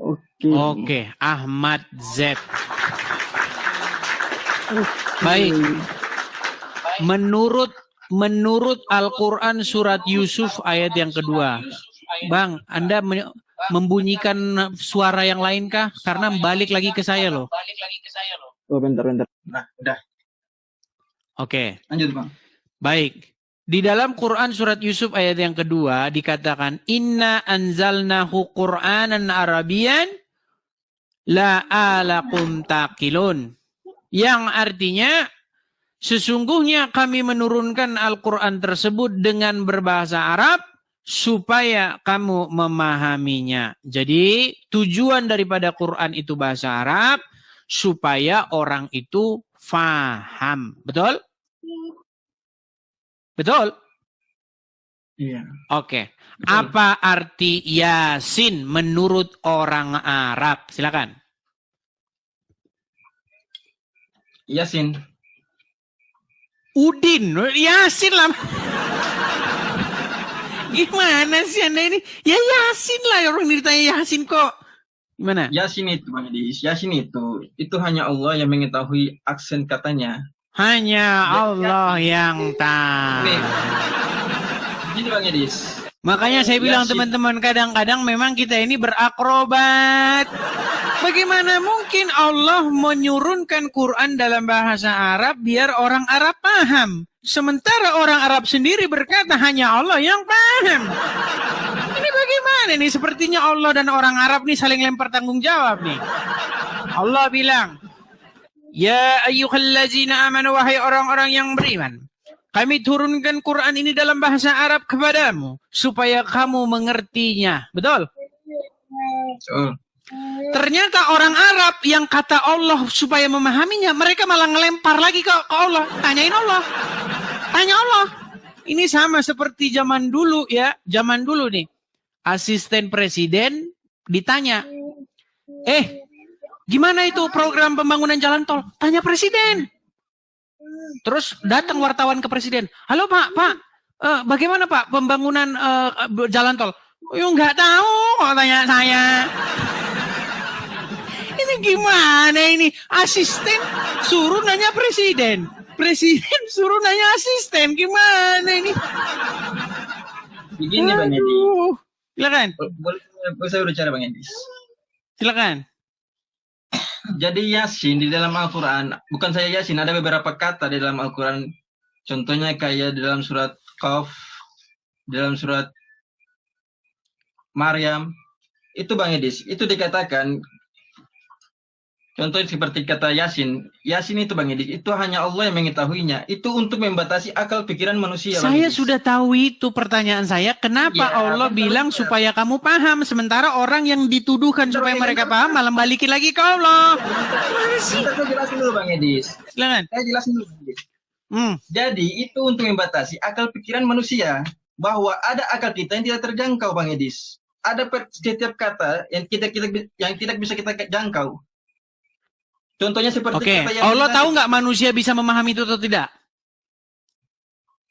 Oke. Oke, Ahmad Z. Baik. Menurut Al-Quran surat Yusuf ayat yang kedua. Bang, Anda membunyikan suara yang lain kah? Karena balik lagi ke saya loh. Oh, bentar. Nah, udah. Oke. Lanjut, Bang. Baik. Di dalam Quran surat Yusuf ayat yang kedua dikatakan Inna anzalnahu Qur'anan Arabian la'alakum taqilun. Yang artinya sesungguhnya kami menurunkan Al-Quran tersebut dengan berbahasa Arab supaya kamu memahaminya. Jadi tujuan daripada Quran itu bahasa Arab supaya orang itu faham. Betul? Betul? Iya. Oke. Apa arti Yasin menurut orang Arab? Silakan. Yasin. Udin. Yasin lah. Gimana sih Anda ini? Ya Yasin lah. Orang ditanya Yasin kok. Gimana? Yasin itu, Bang Edis. Yasin itu hanya Allah yang mengetahui aksen katanya. Hanya Allah yang tahu. Gini, Bang Edis. Makanya saya bilang teman-teman, kadang-kadang memang kita ini berakrobat. Bagaimana mungkin Allah menyurunkan Quran dalam bahasa Arab biar orang Arab paham? Sementara orang Arab sendiri berkata hanya Allah yang paham. Ini bagaimana nih? Sepertinya Allah dan orang Arab nih saling lempar tanggung jawab nih. Allah bilang, Ya ayyuhallazina amanu, wahai orang-orang yang beriman. Kami turunkan Quran ini dalam bahasa Arab kepadamu supaya kamu mengertinya. Betul? Betul. Ternyata orang Arab yang kata Allah supaya memahaminya, mereka malah ngelempar lagi ke Allah. Tanyain Allah. Tanya Allah. Ini sama seperti zaman dulu ya. Zaman dulu nih. Asisten presiden ditanya. Gimana itu program pembangunan jalan tol? Tanya presiden. Terus datang wartawan ke presiden. Halo Pak, bagaimana Pak pembangunan jalan tol? Yo nggak tahu, kok tanya saya. Ini gimana ini? Asisten suruh nanya presiden. Presiden suruh nanya asisten. Gimana ini? Begini, Bang Edi. Silakan. Boleh saya bicara, Bang Edi? Silakan. Jadi Yasin di dalam Al-Quran, bukan saya Yasin, ada beberapa kata di dalam Al-Quran. Contohnya kayak di dalam surat Qaf, di dalam surat Maryam. Itu Bang Edis, itu dikatakan, contohnya seperti kata Yasin. Yasin itu Bang Edis, itu hanya Allah yang mengetahuinya. Itu untuk membatasi akal pikiran manusia. Saya sudah tahu itu, pertanyaan saya. Kenapa Allah bilang supaya kamu paham, sementara orang yang dituduhkan supaya mereka paham malah balikin lagi ke Allah. Saya jelasin dulu Bang Edis. Silakan. Saya jelasin dulu Bang Edis. Jadi itu untuk membatasi akal pikiran manusia, bahwa ada akal kita yang tidak terjangkau Bang Edis. Ada setiap kata yang tidak bisa kita jangkau. Contohnya seperti kata yang Allah tahu nggak manusia bisa memahami itu atau tidak?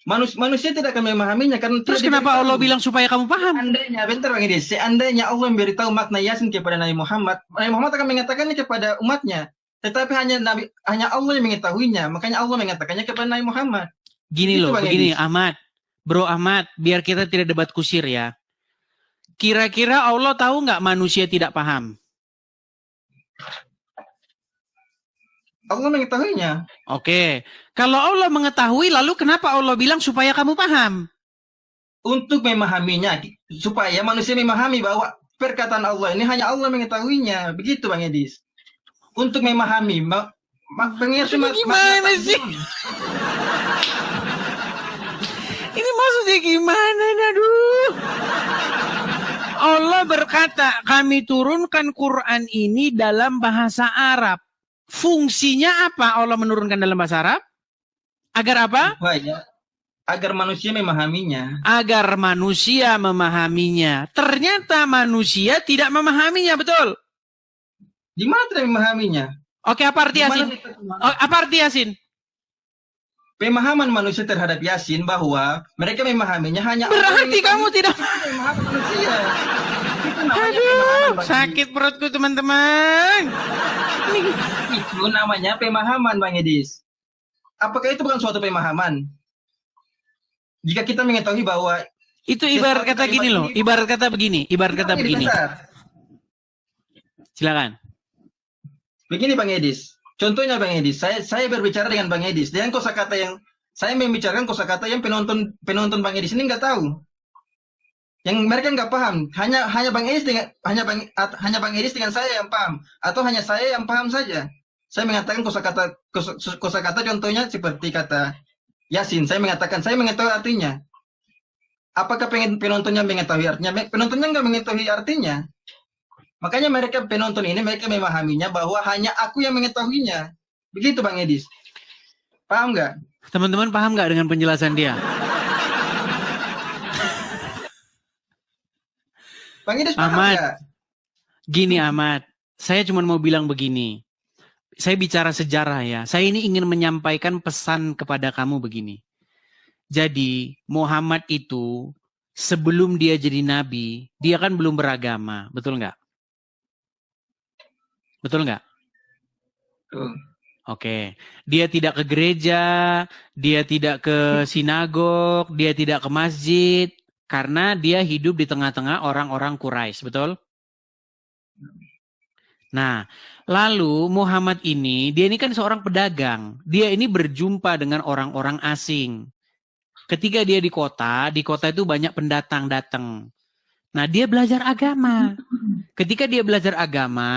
Manusia tidak akan memahaminya karena terus kenapa Allah bilang supaya kamu paham? Seandainya, bentar Bang Edis, seandainya Allah memberitahu makna Yasin kepada Nabi Muhammad akan mengatakannya kepada umatnya. Tetapi hanya Allah yang mengetahuinya, makanya Allah mengatakannya kepada Nabi Muhammad. Gini itu, loh, begini Bro Ahmad, biar kita tidak debat kusir ya. Kira-kira Allah tahu nggak manusia tidak paham? Allah mengetahuinya. Oke. Kalau Allah mengetahui, lalu kenapa Allah bilang supaya kamu paham? Untuk memahaminya, supaya manusia memahami bahwa perkataan Allah ini hanya Allah mengetahuinya. Begitu Bang Edis. Untuk memahami. Gimana sih? Ini maksudnya gimana? Aduh. Allah berkata, kami turunkan Quran ini dalam bahasa Arab. Fungsinya apa Allah menurunkan dalam bahasa Arab? Agar apa? Agar manusia memahaminya. Agar manusia memahaminya. Ternyata manusia tidak memahaminya, betul? Di mana tidak memahaminya? Oke, apa arti Yasin? Apa arti Yasin? Pemahaman manusia terhadap Yasin bahwa mereka memahaminya hanya berarti kamu tidak memahami manusia. Aduh. Sakit perutku teman-teman. Itu namanya pemahaman, Bang Edis. Apakah itu bukan suatu pemahaman? Jika kita mengetahui bahwa Itu ibarat kata gini loh, ibarat kata begini. Silakan. Begini Bang Edis. Contohnya Bang Edis, saya berbicara dengan Bang Edis dengan kosakata yang saya membicarakan kosakata yang penonton Bang Edis ini nggak tahu. Yang mereka nggak paham. Hanya Bang Edis hanya Bang Edis dengan saya yang paham atau hanya saya yang paham saja. Saya mengatakan kosakata contohnya seperti kata Yasin. Saya mengetahui artinya. Apakah penontonnya mengetahui artinya? Penontonnya nggak mengetahui artinya. Makanya penonton ini mereka memahaminya bahwa hanya aku yang mengetahuinya. Begitu Bang Edis. Paham nggak? Teman-teman paham nggak dengan penjelasan dia? Bang Edis paham Ahmad, nggak? Gini Ahmad, saya cuma mau bilang begini. Saya bicara sejarah ya. Saya ini ingin menyampaikan pesan kepada kamu begini. Jadi Muhammad itu sebelum dia jadi nabi, dia kan belum beragama, betul nggak? Betul nggak? Oke. Dia tidak ke gereja, dia tidak ke sinagog, dia tidak ke masjid, karena dia hidup di tengah-tengah orang-orang Quraisy, betul? Nah, lalu Muhammad ini, dia ini kan seorang pedagang. Dia ini berjumpa dengan orang-orang asing. Ketika dia di kota itu banyak pendatang datang. Nah, dia belajar agama. Ketika dia belajar agama,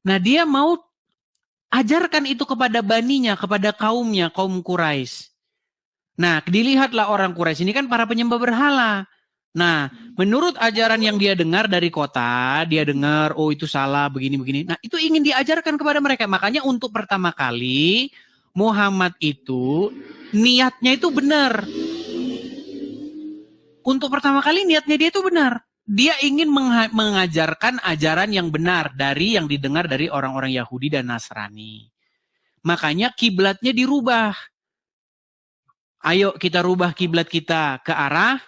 nah dia mau ajarkan itu kepada baninya, kepada kaumnya, kaum Quraisy. Nah, dilihatlah orang Quraisy ini kan para penyembah berhala. Nah, menurut ajaran yang dia dengar dari kota, dia dengar, oh itu salah, begini-begini. Nah, itu ingin diajarkan kepada mereka. Makanya untuk pertama kali, Muhammad itu niatnya itu benar. Untuk pertama kali niatnya dia itu benar. Dia ingin mengajarkan ajaran yang benar dari yang didengar dari orang-orang Yahudi dan Nasrani. Makanya kiblatnya dirubah. Ayo kita rubah kiblat kita ke arah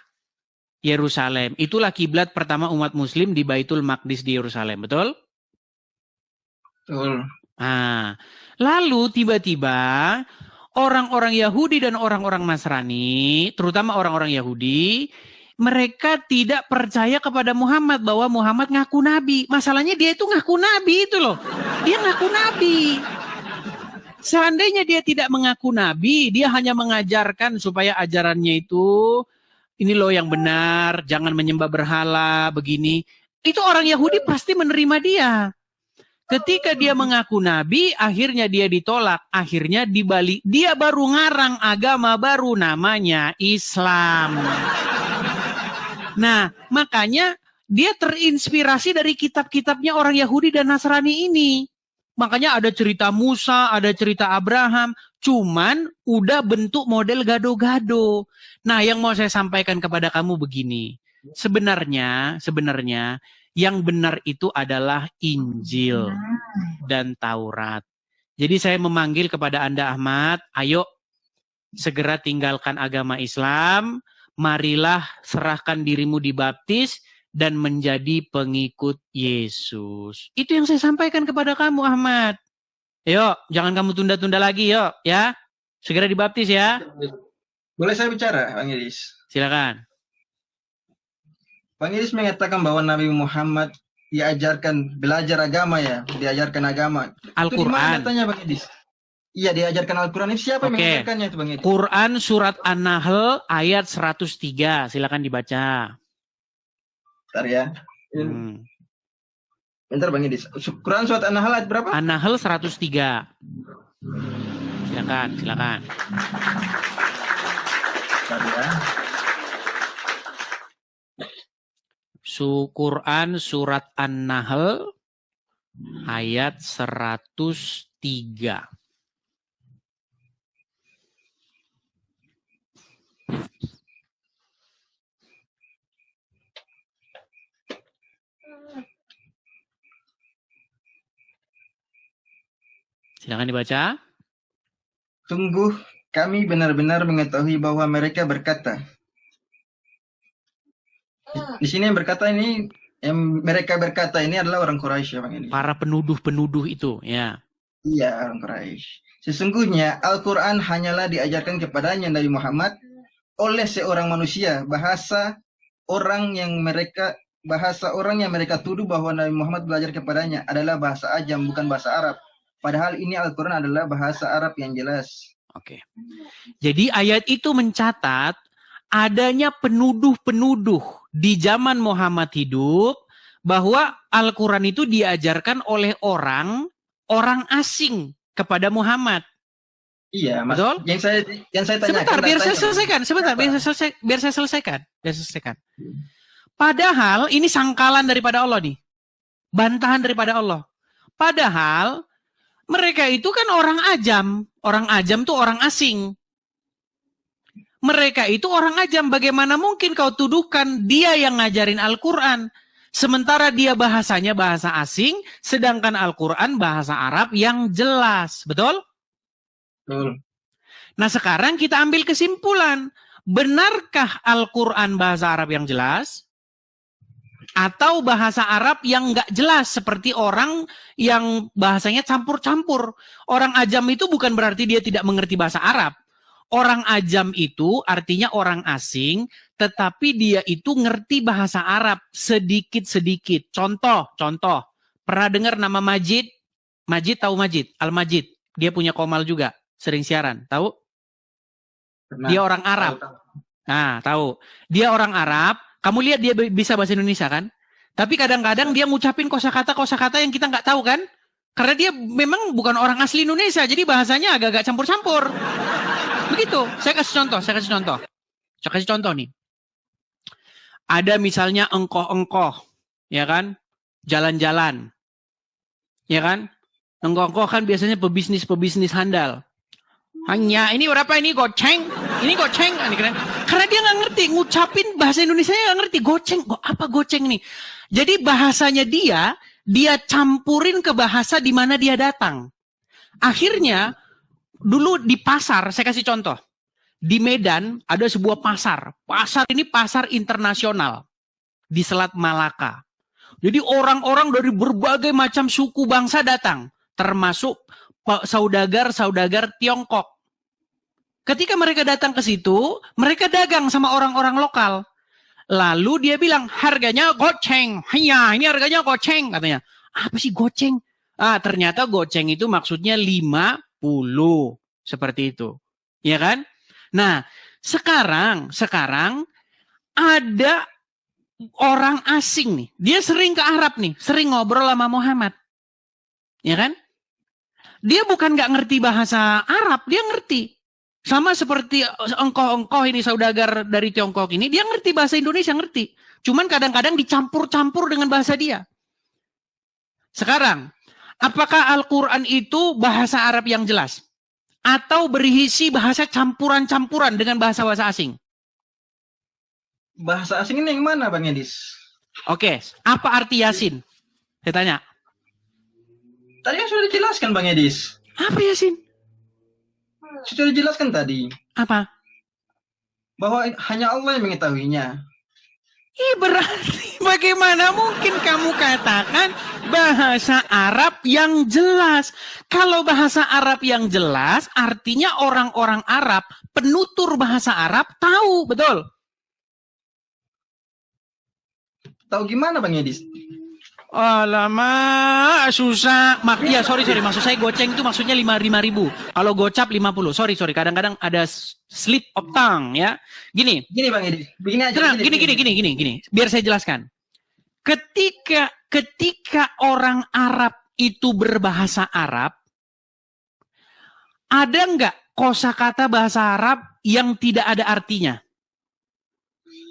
Yerusalem. Itulah kiblat pertama umat Muslim di Baitul Maqdis di Yerusalem, betul? Betul. Nah, lalu tiba-tiba orang-orang Yahudi dan orang-orang Nasrani, terutama orang-orang Yahudi, mereka tidak percaya kepada Muhammad bahwa Muhammad ngaku nabi. Masalahnya dia itu ngaku nabi itu loh. Dia ngaku nabi. Seandainya dia tidak mengaku nabi, dia hanya mengajarkan supaya ajarannya itu ini loh yang benar, jangan menyembah berhala, begini. Itu orang Yahudi pasti menerima dia. Ketika dia mengaku nabi, akhirnya dia ditolak. Akhirnya dibalik. Dia baru ngarang agama baru namanya Islam. Nah, makanya dia terinspirasi dari kitab-kitabnya orang Yahudi dan Nasrani ini. Makanya ada cerita Musa, ada cerita Abraham. Cuman udah bentuk model gado-gado. Nah, yang mau saya sampaikan kepada kamu begini. Sebenarnya yang benar itu adalah Injil dan Taurat. Jadi saya memanggil kepada Anda Ahmad, ayo segera tinggalkan agama Islam, marilah serahkan dirimu dibaptis dan menjadi pengikut Yesus. Itu yang saya sampaikan kepada kamu Ahmad. Yuk, jangan kamu tunda-tunda lagi yuk ya. Segera dibaptis ya. Boleh saya bicara, Bang Edis? Silakan. Bang Edis mengatakan bahwa Nabi Muhammad belajar agama ya, diajarkan agama. Al-Quran. Itu di mana katanya Bang Edis? Iya, diajarkan Al-Quran. Itu siapa yang mengajarkannya itu Bang Edis? Quran surat An-Nahl ayat 103. Silakan dibaca. Bentar ya. Bentar Bang Edis. Quran surat An-Nahl ayat berapa? An-Nahl 103. Silakan. Bentar ya. Quran surat An-Nahl ayat 103. Silakan dibaca. Sungguh kami benar-benar mengetahui bahwa mereka berkata. Di sini yang berkata ini Yang mereka berkata ini adalah orang Quraisy ya Bang Edis. Para penuduh-penuduh itu, ya. Iya, orang Quraisy. Sesungguhnya Al-Quran hanyalah diajarkan kepadanya Nabi Muhammad oleh seorang manusia. Bahasa orang yang mereka tuduh bahwa Nabi Muhammad belajar kepadanya adalah bahasa Ajam, bukan bahasa Arab. Padahal ini Al-Quran adalah bahasa Arab yang jelas. Oke. Jadi ayat itu mencatat adanya penuduh-penuduh di zaman Muhammad hidup bahwa Al-Quran itu diajarkan oleh orang asing kepada Muhammad. Iya, Mas. Betul? Yang saya tanyakan. Sebentar, biar saya selesaikan. Padahal ini sangkalan daripada Allah nih. Bantahan daripada Allah. Padahal mereka itu kan orang Ajam. Orang Ajam tuh orang asing. Mereka itu orang Ajam. Bagaimana mungkin kau tuduhkan dia yang ngajarin Al-Quran? Sementara dia bahasanya bahasa asing, sedangkan Al-Quran bahasa Arab yang jelas. Betul? Betul. Nah sekarang kita ambil kesimpulan. Benarkah Al-Quran bahasa Arab yang jelas? Atau bahasa Arab yang nggak jelas seperti orang yang bahasanya campur-campur. Orang Ajam itu bukan berarti dia tidak mengerti bahasa Arab. Orang Ajam itu artinya orang asing, tetapi dia itu ngerti bahasa Arab sedikit-sedikit. Contoh. Pernah dengar nama Majid? Majid tahu Majid? Al-Majid. Dia punya Komal juga, sering siaran. Tahu? Pernah. Dia orang Arab. Nah, tahu. Dia orang Arab. Kamu lihat dia bisa bahasa Indonesia kan? Tapi kadang-kadang dia ngucapin kosakata yang kita nggak tahu kan? Karena dia memang bukan orang asli Indonesia, jadi bahasanya agak-agak campur-campur. Begitu. Saya kasih contoh nih. Ada misalnya engkoh-engkoh, ya kan? Jalan-jalan. Ya kan? Engkoh-engkoh kan biasanya pebisnis handal. Hanya ini berapa ini goceng? Ini goceng. Karena dia nggak ngerti ngucapin bahasa Indonesia nggak ngerti goceng. Apa goceng nih? Jadi bahasanya dia campurin ke bahasa di mana dia datang. Akhirnya dulu di pasar, saya kasih contoh. Di Medan ada sebuah pasar. Pasar ini pasar internasional di Selat Malaka. Jadi orang-orang dari berbagai macam suku bangsa datang, termasuk saudagar Tiongkok. Ketika mereka datang ke situ, mereka dagang sama orang-orang lokal. Lalu dia bilang, harganya goceng. Hanya, ini harganya goceng, katanya. Apa sih goceng? Ternyata goceng itu maksudnya 50. Seperti itu. Ya kan? Nah, sekarang ada orang asing nih. Dia sering ke Arab nih. Sering ngobrol sama Muhammad. Ya kan? Dia bukan nggak ngerti bahasa Arab, dia ngerti. Sama seperti engkoh-engkoh ini, saudagar dari Tiongkok ini, dia ngerti bahasa Indonesia, ngerti. Cuman kadang-kadang dicampur-campur dengan bahasa dia. Sekarang, apakah Al-Quran itu bahasa Arab yang jelas? Atau berisi bahasa campuran-campuran dengan bahasa-bahasa asing? Bahasa asing ini yang mana Bang Edis? Oke, apa arti Yasin? Saya tanya. Tadi kan sudah dijelaskan Bang Edis. Apa Yasin? Sudah dijelaskan tadi. Apa? Bahwa hanya Allah yang mengetahuinya. Berarti bagaimana mungkin kamu katakan bahasa Arab yang jelas? Kalau bahasa Arab yang jelas, artinya orang-orang Arab, penutur bahasa Arab tahu, betul? Tahu gimana Bang Edis? Alamak, susah. Sorry. Maksud saya goceng itu maksudnya 5.000. Kalau gocap 50. Sorry. Kadang-kadang ada slip of tongue ya. Gini Bang Edis. Begini aja. Gini. Biar saya jelaskan. Ketika orang Arab itu berbahasa Arab, ada nggak kosakata bahasa Arab yang tidak ada artinya?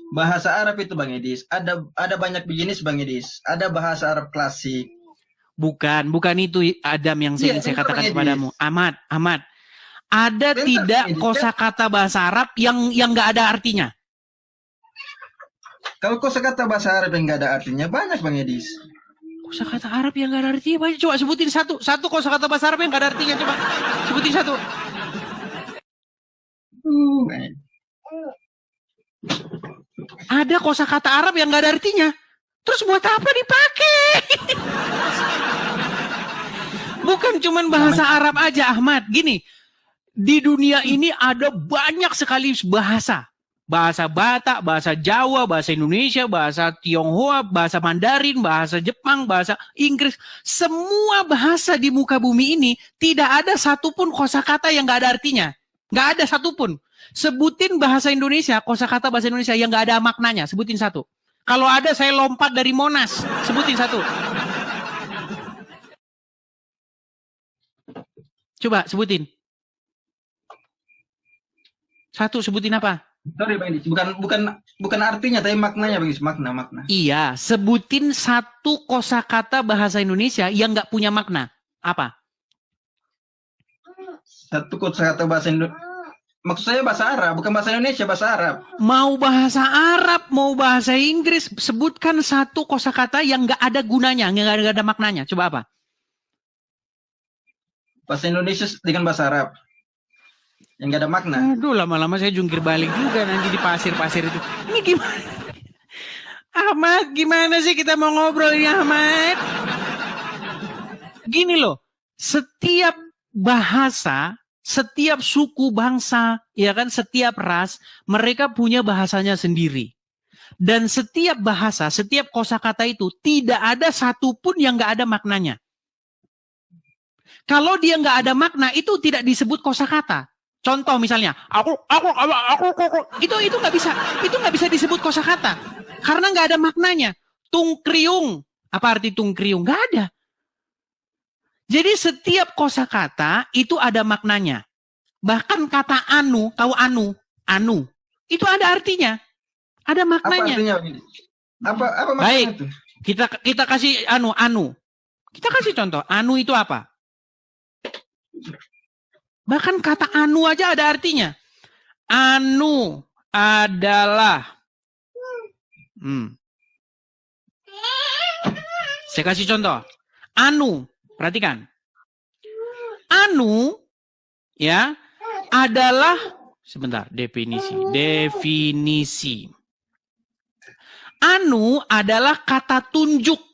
Bahasa Arab itu Bang Edis, ada banyak jenis Bang Edis. Ada bahasa Arab klasik. Bukan itu Adam yang saya katakan kepadamu. Ahmad. Ada tidak kosakata bahasa Arab yang nggak ada artinya? Kalau kosakata bahasa Arab yang nggak ada artinya banyak Bang Edis. Kosakata Arab yang nggak ada artinya banyak. Coba sebutin satu kosakata bahasa Arab yang nggak ada artinya. Coba sebutin satu. Ada kosakata Arab yang nggak ada artinya. Terus buat apa dipakai? Bukan cuman bahasa Arab aja, Ahmad. Gini, di dunia ini ada banyak sekali bahasa. Bahasa Batak, bahasa Jawa, bahasa Indonesia, bahasa Tionghoa, bahasa Mandarin, bahasa Jepang, bahasa Inggris. Semua bahasa di muka bumi ini tidak ada satupun kosakata yang nggak ada artinya. Nggak ada satupun. Sebutin bahasa Indonesia, kosakata bahasa Indonesia yang nggak ada maknanya. Sebutin satu. Kalau ada saya lompat dari Monas. Sebutin satu. Coba sebutin. Satu, sebutin apa? Sorry Bang Edis, bukan artinya tapi maknanya Bang Edis, makna. Iya, sebutin satu kosakata bahasa Indonesia yang nggak punya makna. Apa? Satu kosakata bahasa Indonesia. Maksud saya bahasa Arab, bukan bahasa Indonesia, bahasa Arab. Mau bahasa Arab, mau bahasa Inggris, sebutkan satu kosakata yang nggak ada gunanya, nggak ada maknanya. Coba apa? Bahasa Indonesia dengan bahasa Arab. Yang gak ada makna. Aduh, lama-lama saya jungkir balik juga nanti di pasir-pasir itu. Ini gimana? Ahmad, gimana sih kita mau ngobrol ini, Ahmad? Gini loh, setiap bahasa, setiap suku bangsa, ya kan, setiap ras, mereka punya bahasanya sendiri. Dan setiap bahasa, setiap kosakata itu tidak ada satupun yang nggak ada maknanya. Kalau dia nggak ada makna, itu tidak disebut kosakata. Contoh misalnya, aku, itu nggak bisa disebut kosakata karena nggak ada maknanya. Tungkriung, apa arti tungkriung? Nggak ada. Jadi setiap kosakata itu ada maknanya. Bahkan kata anu, tahu anu, itu ada artinya, ada maknanya. Apa artinya? Apa maknanya? Baik, itu? kita kasih anu. Kita kasih contoh, anu itu apa? Bahkan kata anu aja ada artinya. Anu adalah. Saya kasih contoh. Anu, perhatikan. Anu, ya, adalah, sebentar, definisi. Anu adalah kata tunjuk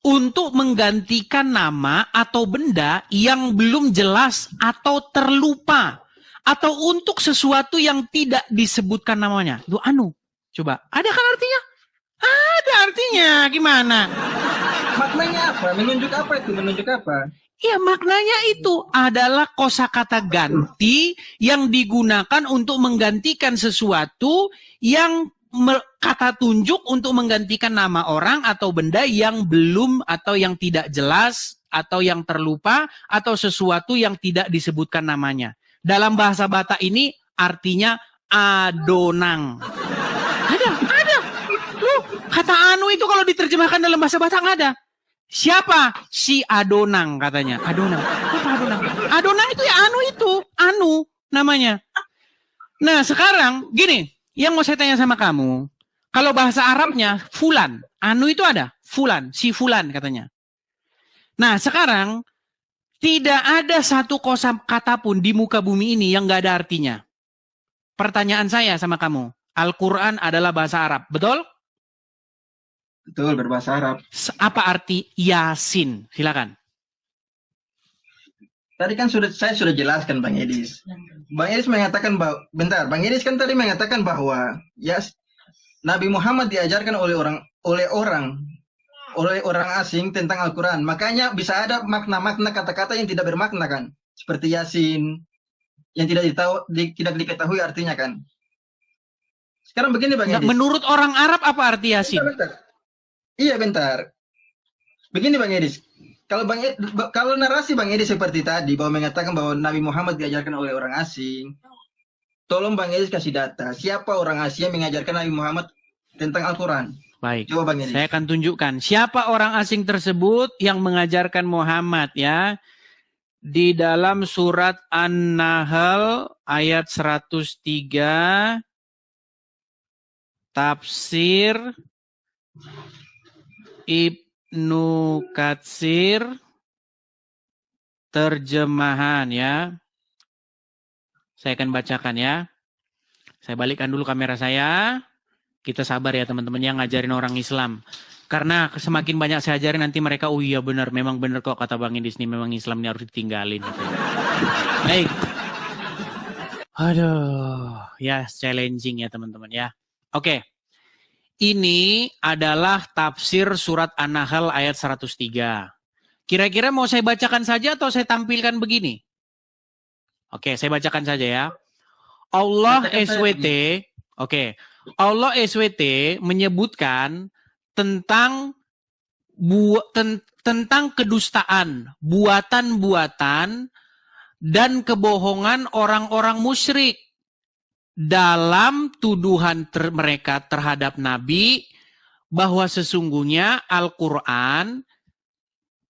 untuk menggantikan nama atau benda yang belum jelas atau terlupa. Atau untuk sesuatu yang tidak disebutkan namanya. Itu anu. Coba, ada kan artinya? Ada artinya. Gimana? Maknanya apa? Menunjuk apa itu? Menunjuk apa? Ya, maknanya itu adalah kosakata ganti yang digunakan untuk menggantikan sesuatu yang kata tunjuk untuk menggantikan nama orang atau benda yang belum atau yang tidak jelas atau yang terlupa atau sesuatu yang tidak disebutkan namanya. Dalam bahasa Batak ini artinya adonang. Ada. Loh, kata anu itu kalau diterjemahkan dalam bahasa Batak nggak ada. Siapa? Si adonang katanya. Adonang. Apa adonang? Adonang itu ya anu namanya. Nah, sekarang gini. Yang mau saya tanya sama kamu, kalau bahasa Arabnya fulan, anu itu ada, fulan, si fulan katanya. Nah sekarang, tidak ada satu kosakata pun di muka bumi ini yang nggak ada artinya. Pertanyaan saya sama kamu, Al-Quran adalah bahasa Arab, betul? Betul, berbahasa Arab. Apa arti Yasin? Silakan. Tadi kan saya sudah jelaskan Bang Edis. Bang Edis mengatakan bahwa, Bang Edis kan tadi mengatakan bahwa ya Nabi Muhammad diajarkan oleh orang asing tentang Al-Quran. Makanya bisa ada makna-makna kata-kata yang tidak bermakna kan, seperti Yasin yang tidak diketahui artinya kan. Sekarang begini Bang Edis. Menurut orang Arab apa arti Yasin? Iya bentar. Begini Bang Edis. Kalau narasi Bang Edis seperti tadi bahwa mengatakan bahwa Nabi Muhammad diajarkan oleh orang asing, tolong Bang Edis kasih data siapa orang asing yang mengajarkan Nabi Muhammad tentang Al-Quran. Baik, coba Bang Edis. Saya akan tunjukkan siapa orang asing tersebut yang mengajarkan Muhammad ya. Di dalam surat An-Nahl ayat 103 tafsir Ibnu Katsir terjemahan ya. Saya akan bacakan ya. Saya balikkan dulu kamera saya. Kita sabar ya teman-teman yang ngajarin orang Islam. Karena semakin banyak saya ajarin nanti mereka, oh iya benar, memang benar kok kata Bang Idis nih, memang Islam ini harus ditinggalin. Baik. Aduh, ya challenging ya teman-teman ya. Oke. Ini adalah tafsir surat An-Nahl ayat 103. Kira-kira mau saya bacakan saja atau saya tampilkan begini? Oke, saya bacakan saja ya. Allah SWT, oke. Allah SWT menyebutkan tentang kedustaan, buatan-buatan dan kebohongan orang-orang musyrik dalam tuduhan mereka terhadap Nabi bahwa sesungguhnya Al-Quran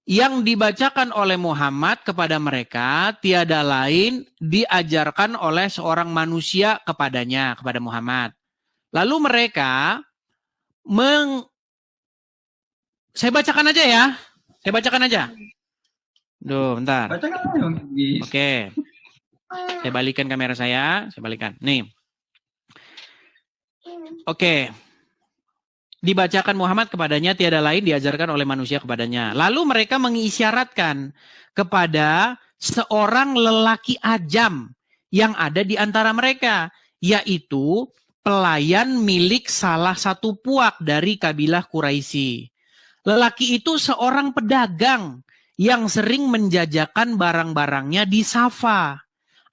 yang dibacakan oleh Muhammad kepada mereka tiada lain diajarkan oleh seorang manusia kepadanya, kepada Muhammad. Lalu mereka saya bacakan aja ya. Saya bacakan aja. Duh, bentar. Oke. Saya balikan kamera saya balikan. Nih. Oke. Dibacakan Muhammad kepadanya tiada lain diajarkan oleh manusia kepadanya. Lalu mereka mengisyaratkan kepada seorang lelaki ajam yang ada di antara mereka, yaitu pelayan milik salah satu puak dari kabilah Quraisy. Lelaki itu seorang pedagang yang sering menjajakan barang-barangnya di Safa.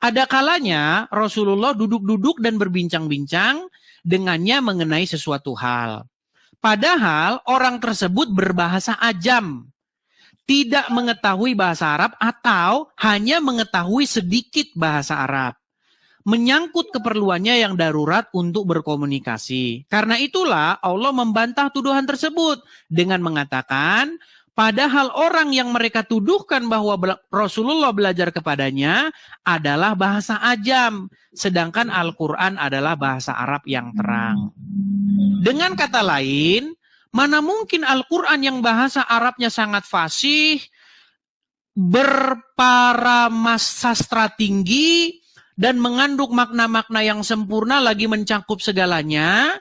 Ada kalanya Rasulullah duduk-duduk dan berbincang-bincang dengannya mengenai sesuatu hal. Padahal orang tersebut berbahasa ajam, tidak mengetahui bahasa Arab atau hanya mengetahui sedikit bahasa Arab. Menyangkut keperluannya yang darurat untuk berkomunikasi. Karena itulah Allah membantah tuduhan tersebut dengan mengatakan, padahal orang yang mereka tuduhkan bahwa Rasulullah belajar kepadanya adalah bahasa ajam, sedangkan Al-Quran adalah bahasa Arab yang terang. Dengan kata lain, mana mungkin Al-Quran yang bahasa Arabnya sangat fasih, berparamas sastra tinggi, dan mengandung makna-makna yang sempurna lagi mencakup segalanya,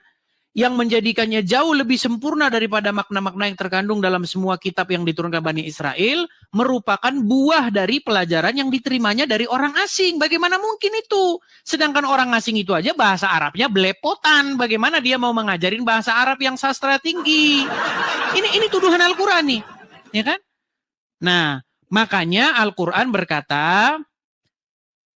yang menjadikannya jauh lebih sempurna daripada makna-makna yang terkandung dalam semua kitab yang diturunkan Bani Israel, merupakan buah dari pelajaran yang diterimanya dari orang asing. Bagaimana mungkin itu? Sedangkan orang asing itu aja bahasa Arabnya belepotan. Bagaimana dia mau mengajarin bahasa Arab yang sastra tinggi? Ini tuduhan Al-Quran nih. Ya kan? Nah, makanya Al-Quran berkata,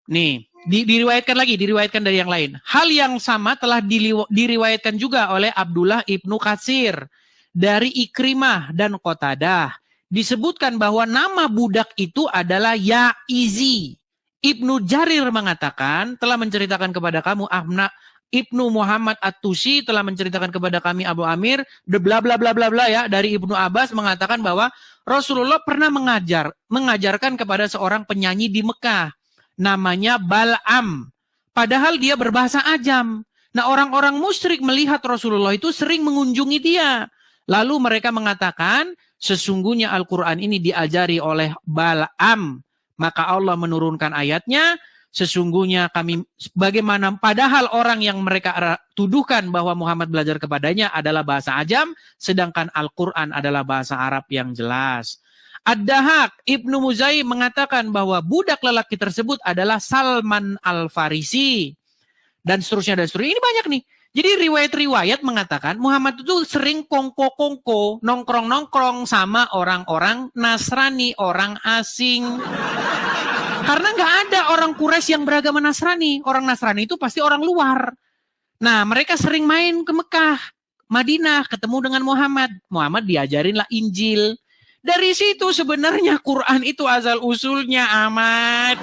nih, diriwayatkan dari yang lain. Hal yang sama telah diriwayatkan juga oleh Abdullah ibnu Katsir dari Ikrimah dan Qatadah. Disebutkan bahwa nama budak itu adalah Yaizi. Ibnu Jarir mengatakan, telah menceritakan kepada kamu Ibnu Muhammad At-Tusi telah menceritakan kepada kami Abu Amir, bla bla bla bla bla ya, dari Ibnu Abbas mengatakan bahwa Rasulullah pernah mengajarkan kepada seorang penyanyi di Mekah. Namanya Bal'am. Padahal dia berbahasa ajam. Nah, orang-orang musyrik melihat Rasulullah itu sering mengunjungi dia. Lalu mereka mengatakan, sesungguhnya Al-Quran ini diajari oleh Bal'am. Maka Allah menurunkan ayatnya, sesungguhnya kami, bagaimana padahal orang yang mereka tuduhkan bahwa Muhammad belajar kepadanya adalah bahasa ajam, sedangkan Al-Quran adalah bahasa Arab yang jelas. Ad-Dahak Ibnu Muzai mengatakan bahwa budak lelaki tersebut adalah Salman Al-Farisi. Dan seterusnya dan seterusnya. Ini banyak nih. Jadi riwayat-riwayat mengatakan Muhammad itu sering kongko-kongko, nongkrong-nongkrong sama orang-orang Nasrani, orang asing. Karena nggak ada orang Quraisy yang beragama Nasrani. Orang Nasrani itu pasti orang luar. Nah, mereka sering main ke Mekah, Madinah, ketemu dengan Muhammad. Muhammad diajarinlah Injil. Dari situ sebenarnya Quran itu asal-usulnya, Ahmad.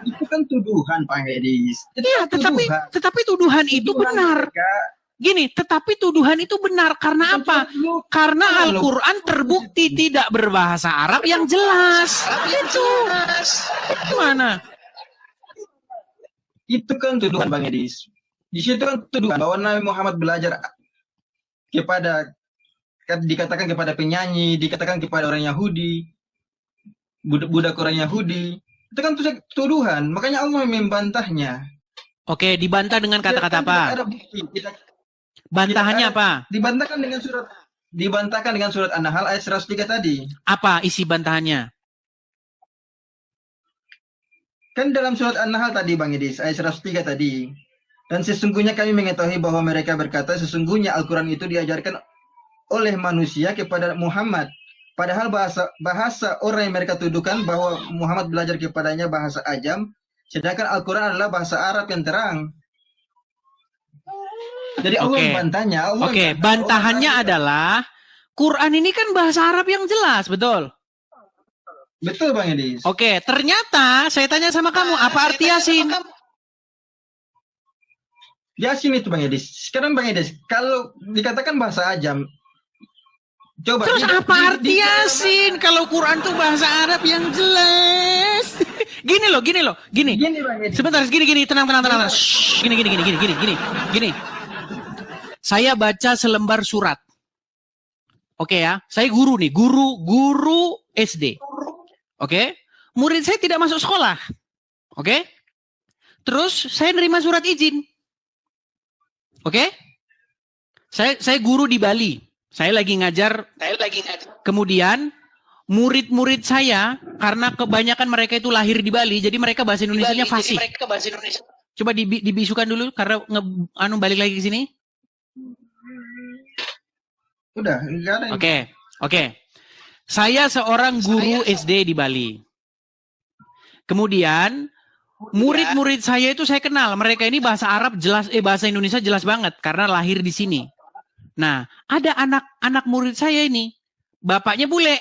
Itu kan tuduhan, Pak Edis. Iya, tetapi tuduhan itu benar. Gini, tetapi tuduhan itu benar. Karena apa? Karena Al-Quran terbukti tidak berbahasa Arab yang jelas. Itu. Mana? Itu kan tuduhan, Bang Edis. Di situ kan tuduhan bahwa Nabi Muhammad belajar dikatakan kepada penyanyi, dikatakan kepada orang Yahudi, budak orang Yahudi. Itu kan tuduhan, makanya Allah membantahnya. Oke, dibantah dengan kata-kata apa? Bantahannya apa? Dibantahkan dengan surat An-Nahl ayat 103 tadi. Apa isi bantahannya? Kan dalam surat An-Nahl tadi Bang Edis, ayat 103 tadi. Dan sesungguhnya kami mengetahui bahwa mereka berkata sesungguhnya Al-Quran itu diajarkan oleh manusia kepada Muhammad. Padahal bahasa orang yang mereka tuduhkan bahwa Muhammad belajar kepadanya bahasa ajam, sedangkan Al-Quran adalah bahasa Arab yang terang. Jadi Allah membantahnya. Oke, bantahannya adalah Quran ini kan bahasa Arab yang jelas, betul? Betul Bang Edis. Oke, ternyata saya tanya sama kamu, apa arti Yasin? Yasin itu Bang Edis. Sekarang Bang Edis, kalau dikatakan bahasa ajam, coba. Terus apa arti Yasin kalau Quran tuh bahasa Arab yang jelas? Gini loh. Gini Bang Edis. Sebentar, gini, tenang. Shhh, gini. Saya baca selembar surat. Oke ya, saya guru nih, guru SD. Oke, murid saya tidak masuk sekolah. Oke, terus saya nerima surat izin. Oke, saya guru di Bali. Saya lagi ngajar. Kemudian murid-murid saya, karena kebanyakan mereka itu lahir di Bali, jadi mereka bahasa Indonesianya fasih. Coba dibisukan dulu karena balik lagi ke sini. Udah, enggak ada. Oke. Saya seorang guru SD di Bali. Kemudian murid-murid saya itu saya kenal, mereka ini bahasa Arab jelas, bahasa Indonesia jelas banget karena lahir di sini. Nah, ada anak murid saya ini, bapaknya bule,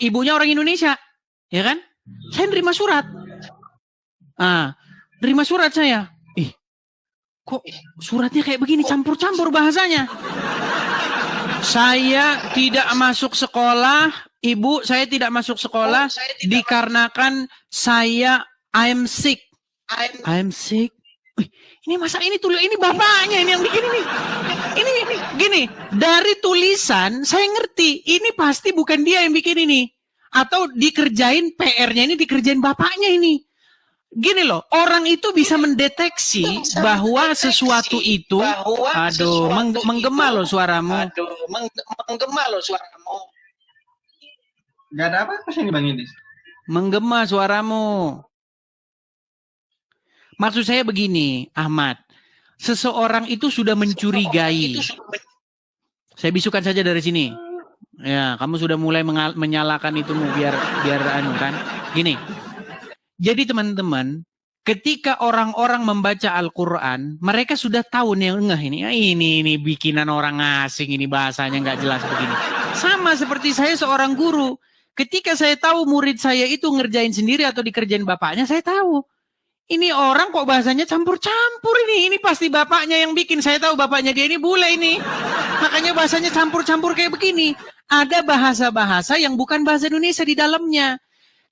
ibunya orang Indonesia, ya kan? Saya nerima surat. Nerima surat saya. Kok suratnya kayak begini, campur-campur bahasanya. Saya tidak masuk sekolah, ibu saya tidak masuk sekolah dikarenakan I'm sick. I'm sick. Ini masa ini bapaknya ini yang bikin ini. Ini gini, dari tulisan saya ngerti ini pasti bukan dia yang bikin ini. Atau dikerjain PR-nya ini dikerjain bapaknya ini. Gini loh, orang itu bisa mendeteksi bahwa sesuatu itu, menggema loh suaramu. Gak ada apa-apa sih Bang Edis. Menggema suaramu. Maksud saya begini, Ahmad. Seseorang itu sudah mencurigai. Saya bisukan saja dari sini. Ya, kamu sudah mulai menyalakan itu biar kan. Gini. Jadi teman-teman, ketika orang-orang membaca Al-Quran, mereka sudah tahu nih, ini bikinan orang asing, ini bahasanya nggak jelas begini. Sama seperti saya seorang guru, ketika saya tahu murid saya itu ngerjain sendiri atau dikerjain bapaknya, saya tahu. Ini orang kok bahasanya campur-campur ini pasti bapaknya yang bikin. Saya tahu bapaknya dia ini bule ini. Makanya bahasanya campur-campur kayak begini. Ada bahasa-bahasa yang bukan bahasa Indonesia di dalamnya.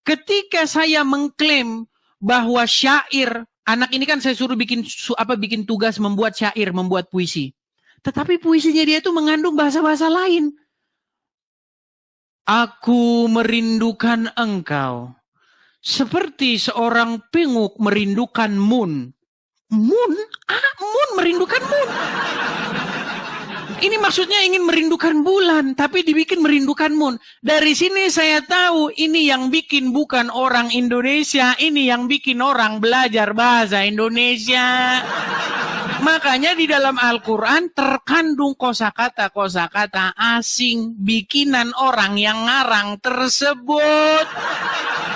Ketika saya mengklaim bahwa syair, anak ini kan saya suruh bikin tugas membuat syair, membuat puisi. Tetapi puisinya dia itu mengandung bahasa-bahasa lain. Aku merindukan engkau. Seperti seorang penguk merindukan moon. Moon merindukan moon. Ini maksudnya ingin merindukan bulan, tapi dibikin merindukan moon. Dari sini saya tahu ini yang bikin bukan orang Indonesia, ini yang bikin orang belajar bahasa Indonesia. Makanya di dalam Al-Quran terkandung kosakata asing, bikinan orang yang ngarang tersebut.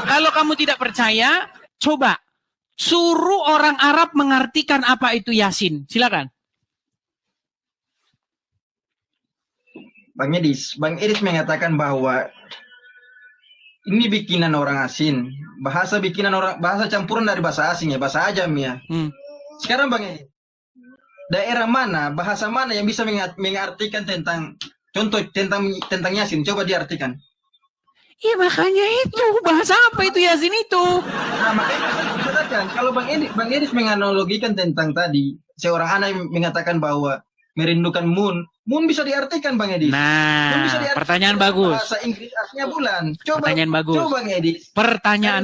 Kalau kamu tidak percaya, coba suruh orang Arab mengartikan apa itu Yasin. Silakan. Bang Edis mengatakan bahwa ini bikinan orang asing, bahasa campuran dari bahasa asing ya, bahasa ajam ya. Sekarang Bang Edis, daerah mana, bahasa mana yang bisa mengartikan tentang Yasin? Coba diartikan. Iya makanya itu, bahasa apa itu Yasin itu? Nah, makanya katakan kalau Bang Edis menganalogikan tentang tadi, seorang anak mengatakan bahwa merindukan moon bisa diartikan Bang Edis. Nah, pertanyaan bagus. Bahasa Inggris artinya bulan. Pertanyaan bagus. Coba Bang Edis. Pertanyaan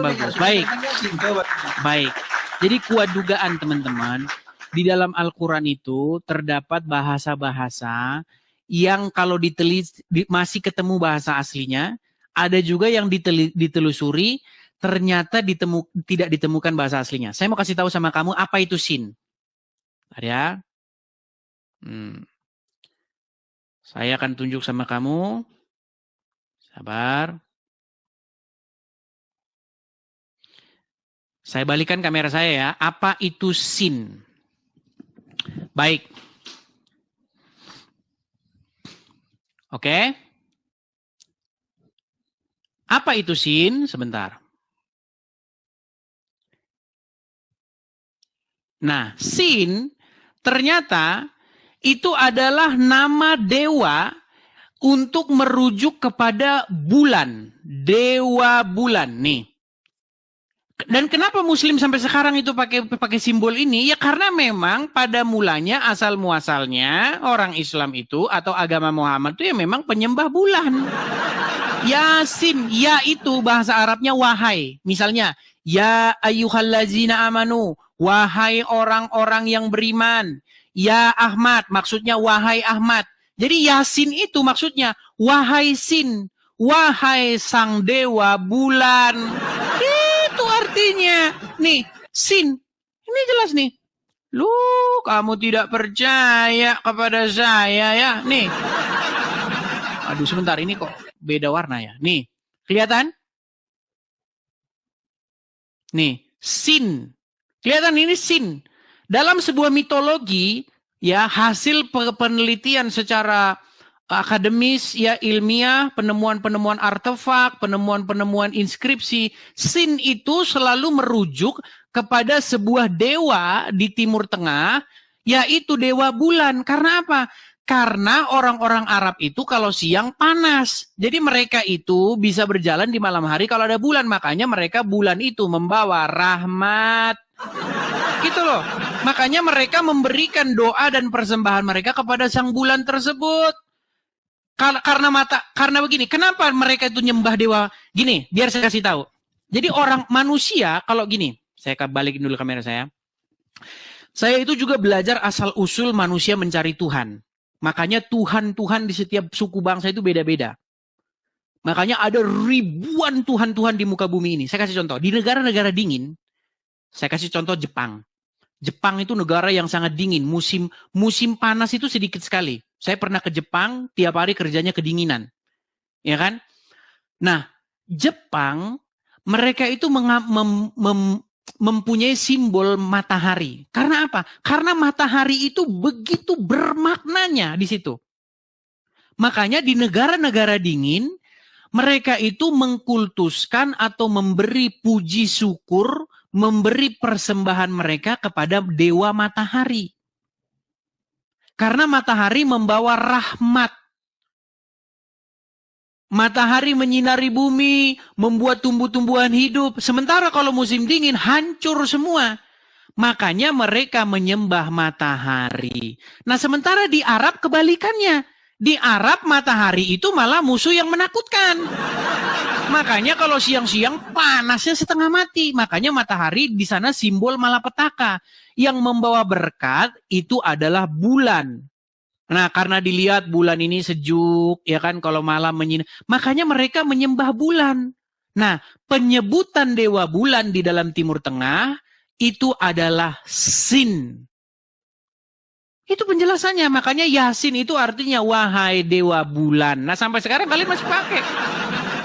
bagus. Baik. Jadi kuat dugaan teman-teman. Di dalam Al-Quran itu terdapat bahasa-bahasa yang kalau masih ketemu bahasa aslinya, ada juga yang ditelusuri, ternyata tidak ditemukan bahasa aslinya. Saya mau kasih tahu sama kamu apa itu sin. Bentar ya. Saya akan tunjuk sama kamu. Sabar. Saya balikan kamera saya ya. Apa itu sin? Baik. Oke. Apa itu sin? Sebentar. Nah, sin ternyata itu adalah nama dewa untuk merujuk kepada bulan. Dewa bulan nih. Dan kenapa Muslim sampai sekarang itu pakai simbol ini? Ya karena memang pada mulanya asal muasalnya orang Islam itu atau agama Muhammad itu ya memang penyembah bulan. Yasin, ya itu bahasa Arabnya wahai. Misalnya, ya ayyuhallazina amanu, wahai orang-orang yang beriman. Ya Ahmad, maksudnya wahai Ahmad. Jadi Yasin itu maksudnya wahai sin, wahai sang dewa bulan. Itu artinya. Nih, sin. Ini jelas nih. Lu, kamu tidak percaya kepada saya ya. Nih. Aduh, sebentar. Ini kok beda warna ya. Nih, kelihatan? Nih, sin. Kelihatan ini sin. Dalam sebuah mitologi, ya hasil penelitian secara akademis, ya ilmiah, penemuan-penemuan artefak, penemuan-penemuan inskripsi, sin itu selalu merujuk kepada sebuah dewa di Timur Tengah, yaitu dewa bulan. Karena apa? Karena orang-orang Arab itu kalau siang panas. Jadi mereka itu bisa berjalan di malam hari kalau ada bulan. Makanya mereka bulan itu membawa rahmat. Gitu loh. Makanya mereka memberikan doa dan persembahan mereka kepada sang bulan tersebut. Karena begini, kenapa mereka itu nyembah dewa? Gini, biar saya kasih tahu. Jadi orang manusia, kalau gini, saya balikin dulu kamera saya. Saya itu juga belajar asal-usul manusia mencari Tuhan. Makanya Tuhan-Tuhan di setiap suku bangsa itu beda-beda. Makanya ada ribuan Tuhan-Tuhan di muka bumi ini. Saya kasih contoh, di negara-negara dingin, saya kasih contoh Jepang. Jepang itu negara yang sangat dingin. Musim panas itu sedikit sekali. Saya pernah ke Jepang, tiap hari kerjanya kedinginan. Ya kan? Nah, Jepang, mereka itu mempunyai simbol matahari. Karena apa? Karena matahari itu begitu bermaknanya di situ. Makanya di negara-negara dingin, mereka itu mengkultuskan atau memberi puji syukur, memberi persembahan mereka kepada dewa matahari. Karena matahari membawa rahmat. Matahari menyinari bumi, membuat tumbuh-tumbuhan hidup. Sementara kalau musim dingin, hancur semua. Makanya mereka menyembah matahari. Nah, sementara di Arab kebalikannya. Di Arab matahari itu malah musuh yang menakutkan. Makanya kalau siang-siang panasnya setengah mati. Makanya matahari di sana simbol malapetaka. Yang membawa berkat itu adalah bulan. Nah, karena dilihat bulan ini sejuk, ya kan, kalau malam makanya mereka menyembah bulan. Nah, penyebutan dewa bulan di dalam Timur Tengah itu adalah sin. Itu penjelasannya. Makanya Yasin itu artinya wahai dewa bulan. Nah, sampai sekarang kalian masih pakai.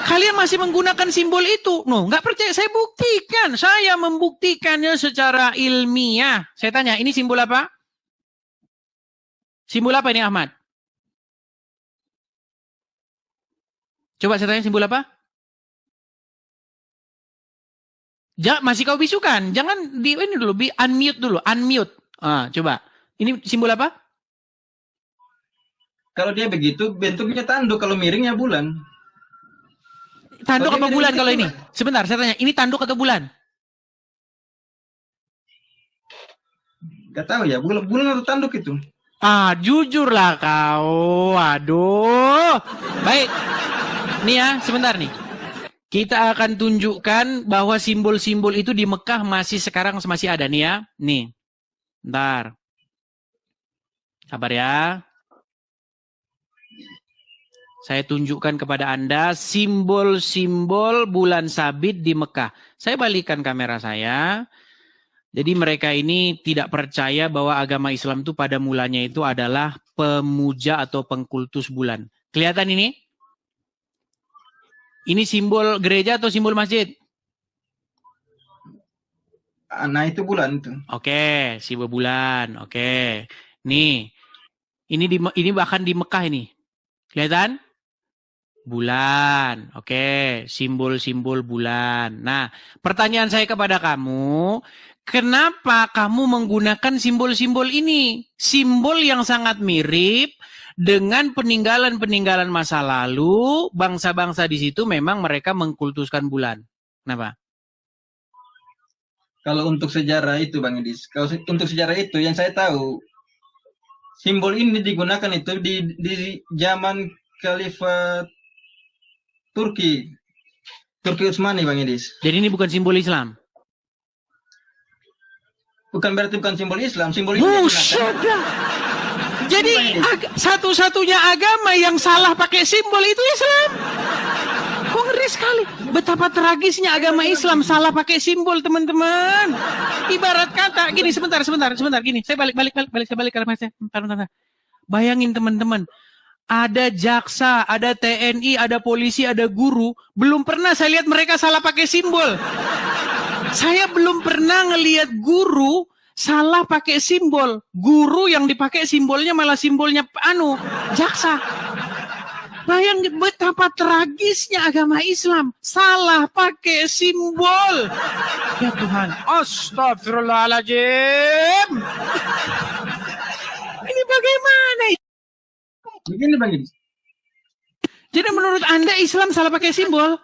Kalian masih menggunakan simbol itu. No, nggak percaya, saya buktikan. Saya membuktikannya secara ilmiah. Saya tanya, ini simbol apa? Simbol apa ini, Ahmad? Coba saya tanya, simbol apa? Masih kau bisukan. Jangan ini dulu, unmute dulu. Unmute. Coba. Ini simbol apa? Kalau dia begitu, bentuknya tanduk. Kalau miringnya bulan. Tanduk apa bulan kalau ini? Sebentar, saya tanya. Ini tanduk atau bulan? Gak tahu ya, bulan atau tanduk itu. Jujurlah kau. Aduh. Baik. Nih ya, sebentar nih. Kita akan tunjukkan bahwa simbol-simbol itu di Mekah sekarang masih ada nih ya. Nih. Bentar. Sabar ya. Saya tunjukkan kepada Anda simbol-simbol bulan sabit di Mekah. Saya balikkan kamera saya. Jadi mereka ini tidak percaya bahwa agama Islam itu pada mulanya itu adalah pemuja atau pengkultus bulan. Kelihatan ini? Ini simbol gereja atau simbol masjid? Nah itu bulan itu. Oke, simbol bulan. Oke. Nih. Ini bahkan di Mekah ini. Kelihatan? Bulan. Oke, simbol-simbol bulan. Nah, pertanyaan saya kepada kamu, kenapa kamu menggunakan simbol-simbol ini? Simbol yang sangat mirip dengan peninggalan-peninggalan masa lalu, bangsa-bangsa di situ memang mereka mengkultuskan bulan. Kenapa? Kalau untuk sejarah itu Bang Edis, kalau untuk sejarah itu yang saya tahu, simbol ini digunakan itu di zaman Khalifah Turki Utsmani Bang Edis. Jadi ini bukan simbol Islam? Bukan berarti bukan simbol Islam, simbol ini digunakan. Jadi satu-satunya agama yang salah pakai simbol itu Islam. Kok ngeri sekali. Betapa tragisnya agama Islam salah pakai simbol, teman-teman. Ibarat kata gini, sebentar gini. Saya balik ke sebentar. Bayangin teman-teman. Ada jaksa, ada TNI, ada polisi, ada guru. Belum pernah saya lihat mereka salah pakai simbol. Saya belum pernah ngelihat guru salah pakai simbol. Guru yang dipakai simbolnya malah simbolnya jaksa. Bayangin betapa tragisnya agama Islam. Salah pakai simbol. Ya Tuhan. Astagfirullahaladzim. Ini bagaimana? Begini Bang Edis. Jadi menurut Anda Islam salah pakai simbol?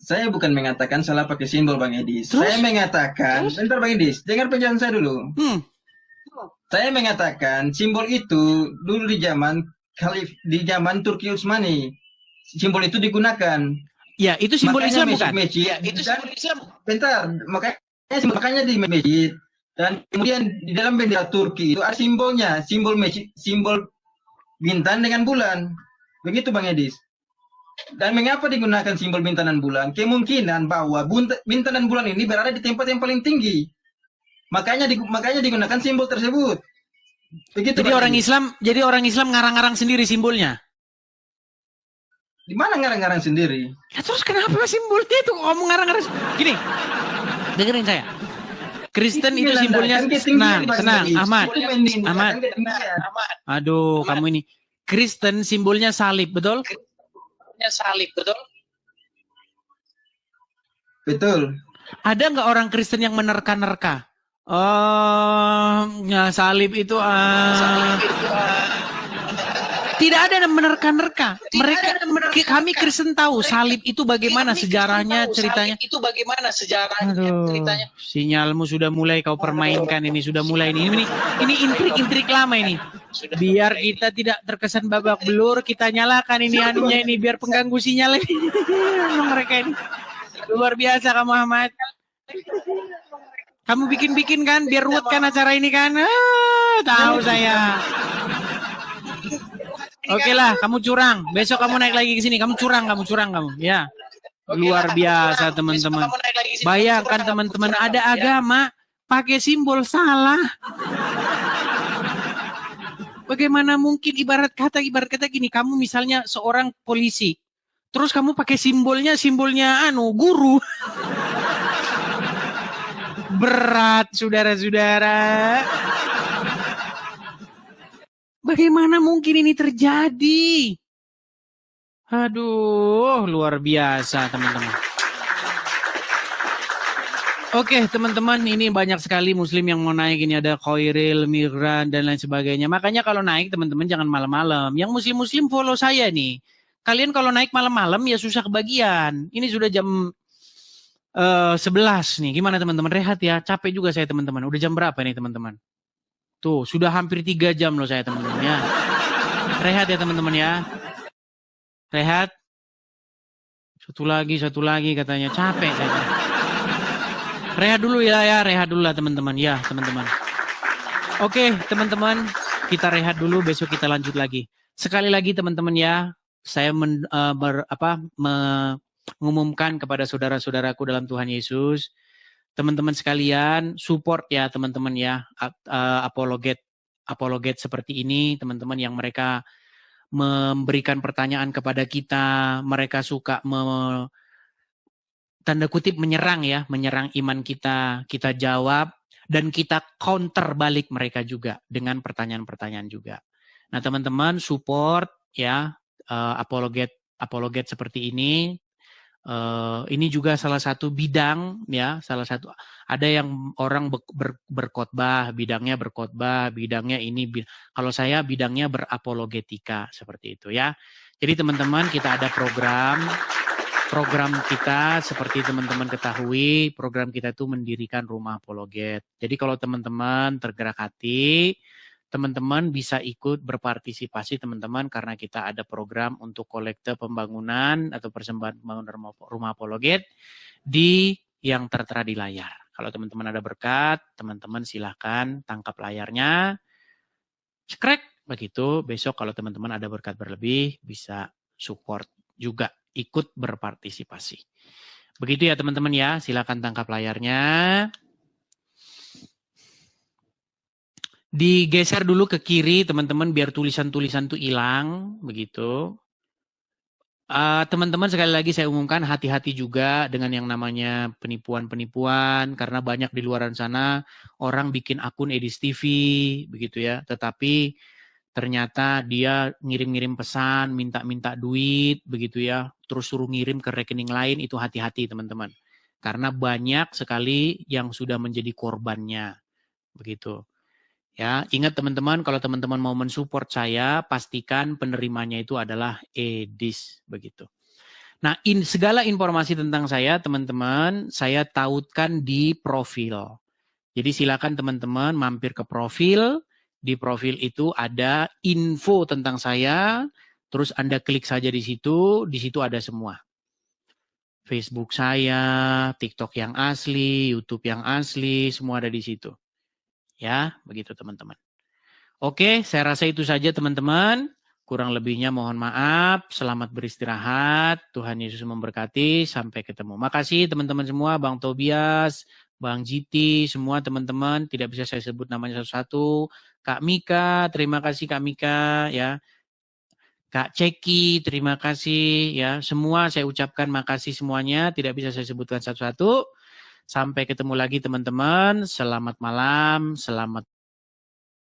Saya bukan mengatakan salah pakai simbol Bang Edis. Terus? Saya mengatakan, bentar Bang Edis, dengar penjelasan saya dulu. Saya mengatakan simbol itu dulu di zaman Turki Utsmani. Simbol itu digunakan. Ya, itu simbol Makanya Islam bukan? Ya, itu simbol Islam. Bentar, makanya di masjid. Dan kemudian di dalam bendera Turki itu ada simbolnya, simbol bintang dengan bulan. Begitu Bang Edis. Dan mengapa digunakan simbol bintang dan bulan? Kemungkinan bahwa bintang dan bulan ini berada di tempat yang paling tinggi. Makanya digunakan simbol tersebut. Begitu. Jadi orang Islam ngarang-ngarang sendiri simbolnya. Di mana ngarang-ngarang sendiri? Ya terus kenapa simbolnya itu kamu ngarang-ngarang? Gini. Dengerin saya. Kristen itu simbolnya tenang, Ahmad. Aduh, kamu ini. Kristen simbolnya salib, betul? Betul. Ada nggak orang Kristen yang menerka-nerka? Ya salib itu tidak ada yang menerka-nerka. Kami Kristen tahu salib itu bagaimana sejarahnya, ceritanya. Aduh, sinyalmu sudah mulai kau permainkan ini, sudah mulai ini intrik-intrik lama ini. Biar kita tidak terkesan babak belur, kita nyalakan ini anunya ini biar pengganggu sinyal ini. Mereka ini luar biasa kamu Ahmad. Kamu bikin-bikin kan biar ruwet kan acara ini kan? Tahu saya. Oke lah, kamu curang. Besok kamu naik lagi ke sini. Kamu curang kamu. Ya. Luar biasa teman-teman. Bayangkan teman-teman ada agama pakai simbol salah. Bagaimana mungkin ibarat kata gini, kamu misalnya seorang polisi. Terus kamu pakai simbolnya guru. Berat saudara-saudara. Bagaimana mungkin ini terjadi? Aduh, luar biasa teman-teman. Oke teman-teman, ini banyak sekali muslim yang mau naik. Ini ada Khairil, Migran, dan lain sebagainya. Makanya kalau naik teman-teman jangan malam-malam. Yang muslim-muslim follow saya nih. Kalian kalau naik malam-malam ya susah kebagian. Ini sudah jam 11 nih. Gimana teman-teman? Rehat ya. Capek juga saya teman-teman. Udah jam berapa nih teman-teman? Tuh, sudah hampir 3 jam loh saya teman-teman ya. Rehat ya teman-teman ya. Rehat. Satu lagi katanya. Capek saya. Rehat dulu ya, rehat dulu lah teman-teman. Ya, teman-teman. Oke, teman-teman, kita rehat dulu, besok kita lanjut lagi. Sekali lagi teman-teman ya, saya mengumumkan kepada saudara-saudaraku dalam Tuhan Yesus, teman-teman sekalian, support ya teman-teman ya, apologet seperti ini, teman-teman yang mereka memberikan pertanyaan kepada kita, mereka suka tanda kutip menyerang ya, menyerang iman kita, kita jawab dan kita counter balik mereka juga dengan pertanyaan-pertanyaan juga. Nah teman-teman support ya apologet seperti ini. Ini juga salah satu bidang ya, salah satu ada yang orang berkhotbah, bidangnya berkhotbah, bidangnya ini kalau saya bidangnya berapologetika seperti itu ya. Jadi teman-teman kita ada program kita seperti teman-teman ketahui, program kita itu mendirikan rumah apologet. Jadi kalau teman-teman tergerak hati, teman-teman bisa ikut berpartisipasi teman-teman karena kita ada program untuk kolekte pembangunan atau persembahan pembangunan rumah apologet di yang tertera di layar. Kalau teman-teman ada berkat, teman-teman silahkan tangkap layarnya, cekrek begitu. Besok kalau teman-teman ada berkat berlebih bisa support juga, ikut berpartisipasi. Begitu ya teman-teman ya, silakan tangkap layarnya. Digeser dulu ke kiri teman-teman biar tulisan-tulisan itu hilang, begitu. Teman-teman sekali lagi saya umumkan hati-hati juga dengan yang namanya penipuan-penipuan karena banyak di luar sana orang bikin akun Edis TV begitu ya, tetapi ternyata dia ngirim-ngirim pesan, minta-minta duit begitu ya, terus suruh ngirim ke rekening lain, itu hati-hati teman-teman. Karena banyak sekali yang sudah menjadi korbannya begitu. Ya, ingat teman-teman, kalau teman-teman mau mensupport saya, pastikan penerimanya itu adalah Edis begitu. Nah, segala informasi tentang saya, teman-teman, saya tautkan di profil. Jadi silakan teman-teman mampir ke profil. Di profil itu ada info tentang saya, terus Anda klik saja di situ ada semua. Facebook saya, TikTok yang asli, YouTube yang asli, semua ada di situ. Ya, begitu teman-teman. Oke, saya rasa itu saja teman-teman. Kurang lebihnya mohon maaf. Selamat beristirahat. Tuhan Yesus memberkati. Sampai ketemu. Makasih teman-teman semua. Bang Tobias, Bang Jiti, semua teman-teman. Tidak bisa saya sebut namanya satu-satu. Kak Mika, terima kasih Kak Mika. Ya. Kak Ceki, terima kasih. Ya, semua saya ucapkan makasih semuanya. Tidak bisa saya sebutkan satu-satu. Sampai ketemu lagi teman-teman. Selamat malam, selamat